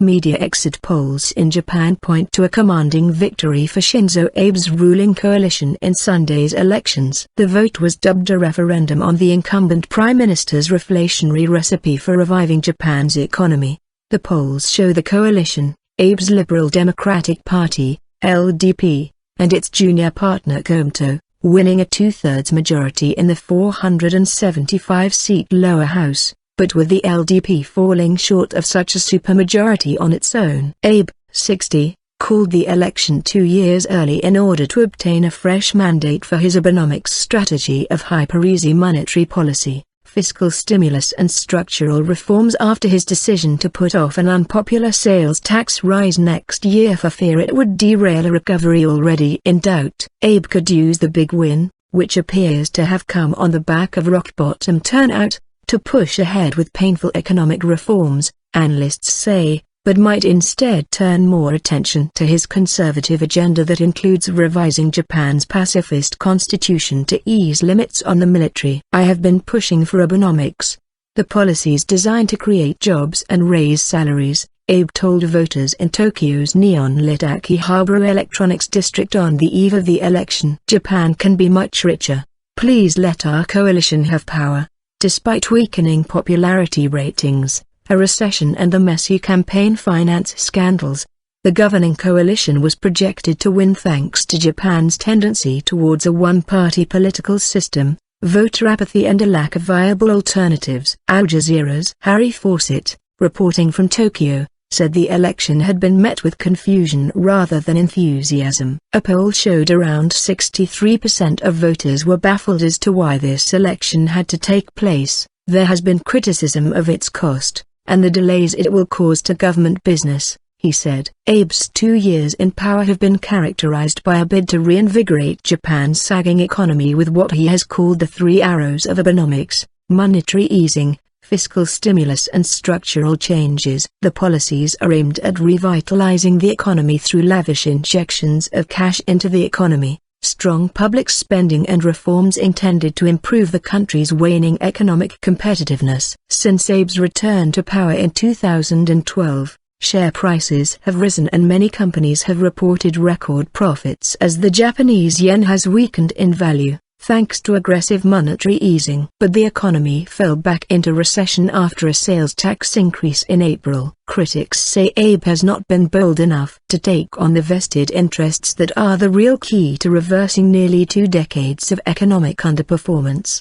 Media exit polls in Japan point to a commanding victory for Shinzo Abe's ruling coalition in Sunday's elections. The vote was dubbed a referendum on the incumbent prime minister's reflationary recipe for reviving Japan's economy. The polls show the coalition, Abe's Liberal Democratic Party, LDP, and its junior partner Komeito, winning a two-thirds majority in the 475-seat lower house, but with the LDP falling short of such a supermajority on its own. Abe, 60, called the election 2 years early in order to obtain a fresh mandate for his Abenomics strategy of hyper-easy monetary policy, fiscal stimulus and structural reforms after his decision to put off an unpopular sales tax rise next year for fear it would derail a recovery already in doubt. Abe could use the big win, which appears to have come on the back of rock-bottom turnout, to push ahead with painful economic reforms, analysts say, but might instead turn more attention to his conservative agenda that includes revising Japan's pacifist constitution to ease limits on the military. I have been pushing for Abenomics, the policies designed to create jobs and raise salaries, Abe told voters in Tokyo's neon-lit Akihabara Electronics District on the eve of the election. Japan can be much richer. Please let our coalition have power. Despite weakening popularity ratings, a recession and the messy campaign finance scandals, the governing coalition was projected to win thanks to Japan's tendency towards a one-party political system, voter apathy and a lack of viable alternatives. Al Jazeera's Harry Fawcett, reporting from Tokyo, said the election had been met with confusion rather than enthusiasm. A poll showed around 63% of voters were baffled as to why this election had to take place. There has been criticism of its cost, and the delays it will cause to government business, he said. Abe's 2 years in power have been characterized by a bid to reinvigorate Japan's sagging economy with what he has called the three arrows of Abenomics: monetary easing, fiscal stimulus and structural changes. The policies are aimed at revitalizing the economy through lavish injections of cash into the economy, strong public spending and reforms intended to improve the country's waning economic competitiveness. Since Abe's return to power in 2012, share prices have risen and many companies have reported record profits as the Japanese yen has weakened in value, thanks to aggressive monetary easing. But the economy fell back into recession after a sales tax increase in April. Critics say Abe has not been bold enough to take on the vested interests that are the real key to reversing nearly 2 decades of economic underperformance.